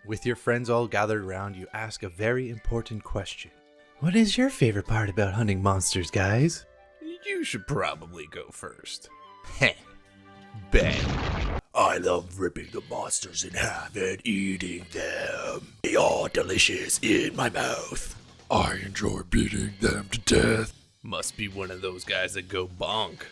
With your friends all gathered around, you ask a very important question. What is your favorite part about hunting monsters, guys? You should probably go first. Heh. Bang. I love ripping the monsters in half and eating them. They are delicious in my mouth. I enjoy beating them to death. Must be one of those guys that go bonk.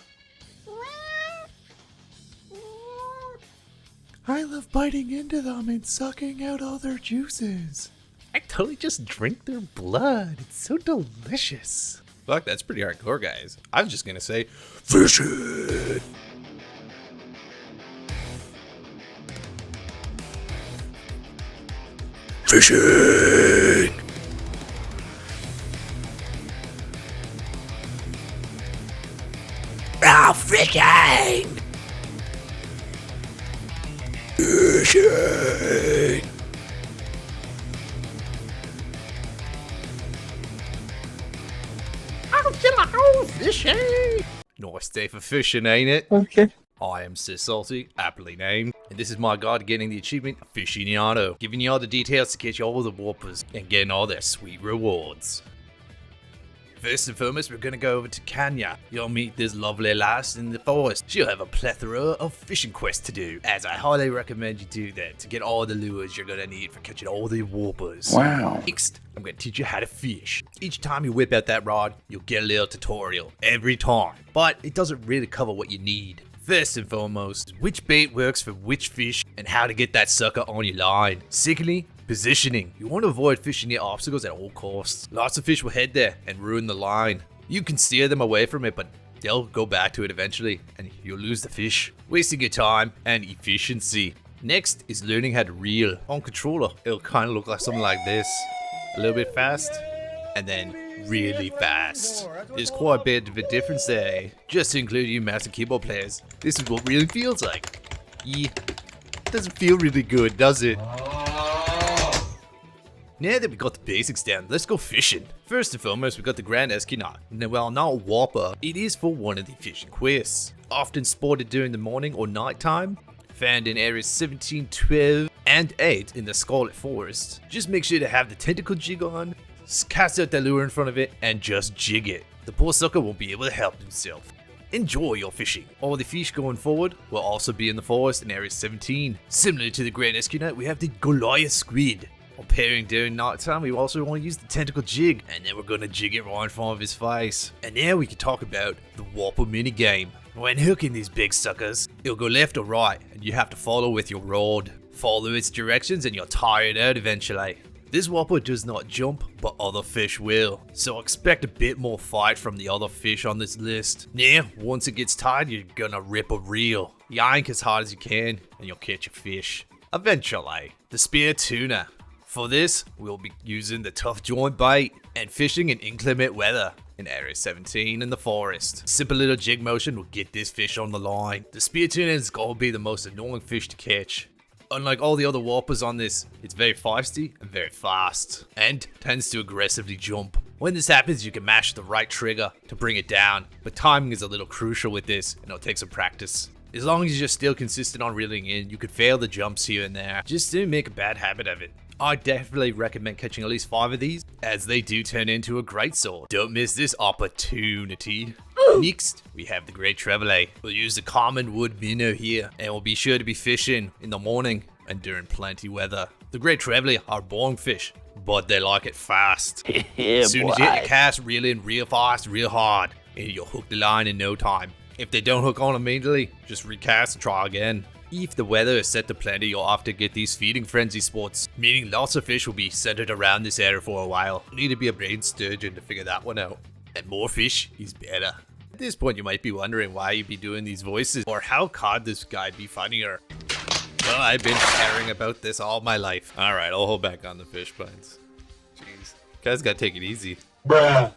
I love biting into them and sucking out all their juices. I totally just drink their blood. It's so delicious. Fuck, that's pretty hardcore, guys. I was just gonna say, Fishing! Fishing! Ah, fishing! Fishing! oh, fishing! Nice day for fishing, ain't it? Okay. I am Sis Salty, aptly named, and this is my guide to getting the achievement Aficionado, giving you all the details to catch all the whoppers and getting all their sweet rewards. First and foremost, we're gonna go over to Kanya. You'll meet this lovely lass in the forest. She'll have a plethora of fishing quests to do, as I highly recommend you do that to get all the lures you're gonna need for catching all the whoppers. Wow. Next, I'm gonna teach you how to fish. Each time you whip out that rod, you'll get a little tutorial, every time. But it doesn't really cover what you need. First and foremost, which bait works for which fish and how to get that sucker on your line. Secondly, positioning. You want to avoid fishing near obstacles at all costs. Lots of fish will head there and ruin the line. You can steer them away from it, but they'll go back to it eventually and you'll lose the fish, wasting your time and efficiency. Next is learning how to reel. On controller, it'll kind of look like something like this. A little bit fast, and then really fast. There's quite a bit of a difference there. Just to include you mouse and keyboard players, this is what really feels like. Yeah, doesn't feel really good, does it? Now that we got the basics down, let's go fishing. First and foremost, we got the Grand Escunite. Now, while not a whopper, it is for one of the fishing quests. Often spotted during the morning or night time. Found in areas 17, 12, and 8 in the Scarlet Forest. Just make sure to have the tentacle jig on, cast out the lure in front of it, and just jig it. The poor sucker won't be able to help himself. Enjoy your fishing. All the fish going forward will also be in the forest in area 17. Similar to the Grand Escunite, we have the Goliath Squid. While pairing during night time, we also want to use the tentacle jig, and then we're going to jig it right in front of his face. And now we can talk about the Whopper minigame. When hooking these big suckers, it'll go left or right, and you have to follow with your rod. Follow its directions and you'll tire it out eventually. This whopper does not jump, but other fish will. So expect a bit more fight from the other fish on this list. Now, once it gets tired, you're gonna rip a reel. Yank as hard as you can, and you'll catch a fish. Eventually. The spear tuna. For this, we'll be using the tough joint bait and fishing in inclement weather in area 17 in the forest. Simple little jig motion will get this fish on the line. The spear tuna is gonna be the most annoying fish to catch. Unlike all the other whoppers on this, it's very feisty and very fast, and tends to aggressively jump. When this happens, you can mash the right trigger to bring it down, but timing is a little crucial with this, and it'll take some practice. As long as you're still consistent on reeling in, you could fail the jumps here and there. Just don't make a bad habit of it. I definitely recommend catching at least 5 of these, as they do turn into a great sword. Don't miss this opportunity. Next, we have the Great Trevs. We'll use the common wood minnow here, and we'll be sure to be fishing in the morning and during plenty weather. The Great Trevs are boring fish, but they like it fast. As soon as you hit the cast, reel in real fast, real hard, and you'll hook the line in no time. If they don't hook on immediately, just recast and try again. If the weather is set to plenty, you'll often get these feeding frenzy spots, meaning lots of fish will be centered around this area for a while. You need to be a brain sturgeon to figure that one out. And more fish is better. At this point, you might be wondering why you'd be doing these voices, or how could this guy be funnier? Well, I've been caring about this all my life. Alright, I'll hold back on the fish puns. Jeez. Guys gotta take it easy. Bruh.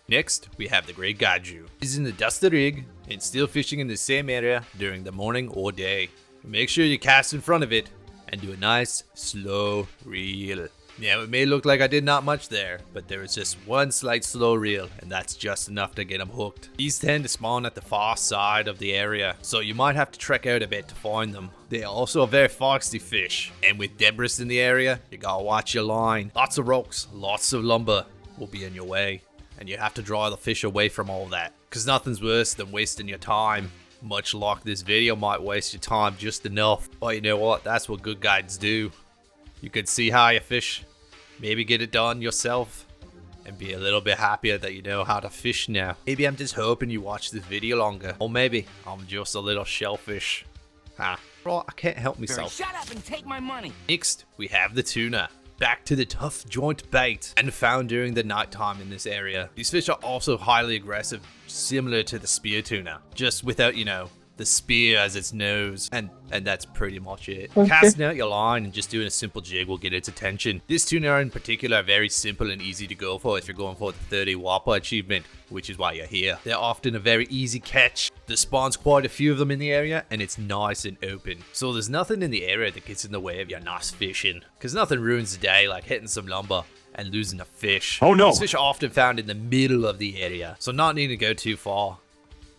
Next, we have the Great Gajua. He's in the dusty rig and still fishing in the same area during the morning or day. Make sure you cast in front of it and do a nice slow reel. Now it may look like I did not much there, but there is just one slight slow reel, and that's just enough to get them hooked. These tend to spawn at the far side of the area, so you might have to trek out a bit to find them. They are also a very foxy fish, and with debris in the area, you gotta watch your line. Lots of rocks, lots of lumber will be in your way, and you have to draw the fish away from all that, because nothing's worse than wasting your time. Much like this video might waste your time just enough, but you know what, that's what good guides do. You can see how you fish, maybe get it done yourself, and be a little bit happier that you know how to fish now. Maybe I'm just hoping you watch this video longer, or maybe I'm just a little shellfish. Bro, I can't help myself. Shut up and take my money. Next, we have the tuna. Back to the tough joint bait, and found during the nighttime in this area. These fish are also highly aggressive, similar to the spear tuna, just without, you know, the spear as its nose, and that's pretty much it. Okay. Casting out your line and just doing a simple jig will get its attention. This tuna in particular are very simple and easy to go for if you're going for the 30 Whopper achievement, which is why you're here. They're often a very easy catch. There spawns quite a few of them in the area, and it's nice and open. So there's nothing in the area that gets in the way of your nice fishing, because nothing ruins the day like hitting some lumber and losing a fish. Oh no! These fish are often found in the middle of the area, so not needing to go too far.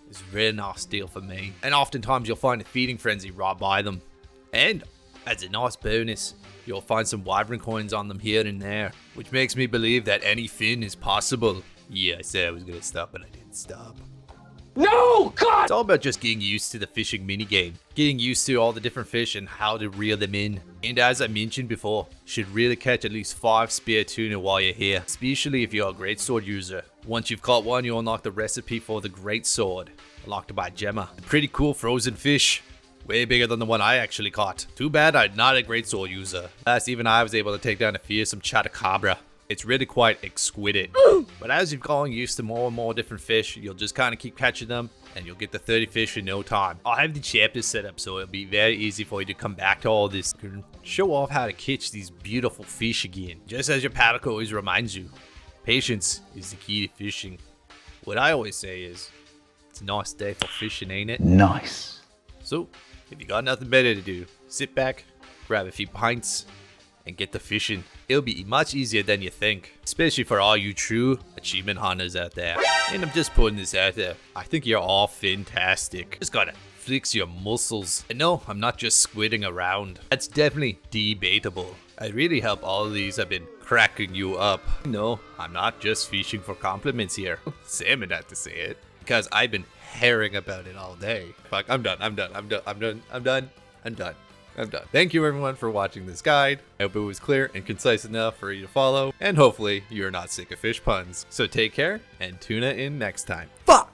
It's a really nice deal for me. And oftentimes you'll find a feeding frenzy right by them. And as a nice bonus, you'll find some wyvern coins on them here and there, which makes me believe that any fin is possible. Yeah, I said I was gonna stop, but I didn't stop. No, God! It's all about just getting used to the fishing minigame, getting used to all the different fish and how to reel them in. And as I mentioned before, should really catch at least 5 spear tuna while you're here, especially if you're a greatsword user. Once you've caught one, you'll unlock the recipe for the greatsword, unlocked by Gemma. A pretty cool frozen fish, way bigger than the one I actually caught. Too bad I'm not a greatsword user. Last, even I was able to take down a fearsome chatacabra. It's really quite exquisite. But as you've gotten used to more and more different fish, you'll just kind of keep catching them, and you'll get the 30 fish in no time. I'll have the chapters set up so it'll be very easy for you to come back to all this and show off how to catch these beautiful fish again. Just as your paddle always reminds you, patience is the key to fishing. What I always say is, it's a nice day for fishing, ain't it? Nice. So, if you got nothing better to do, sit back, grab a few pints, and get the fishing. It'll be much easier than you think, especially for all you true achievement hunters out there. And I'm just putting this out there. I think you're all fantastic. Just gotta flex your muscles. And no, I'm not just squidding around. That's definitely debatable. I really hope all of these have been cracking you up. No, I'm not just fishing for compliments here. Salmon had to say it, because I've been herring about it all day. Fuck, I'm done. I'm done. Thank you everyone for watching this guide. I hope it was clear and concise enough for you to follow, and hopefully you're not sick of fish puns. So take care and tuna in next time. Fuck!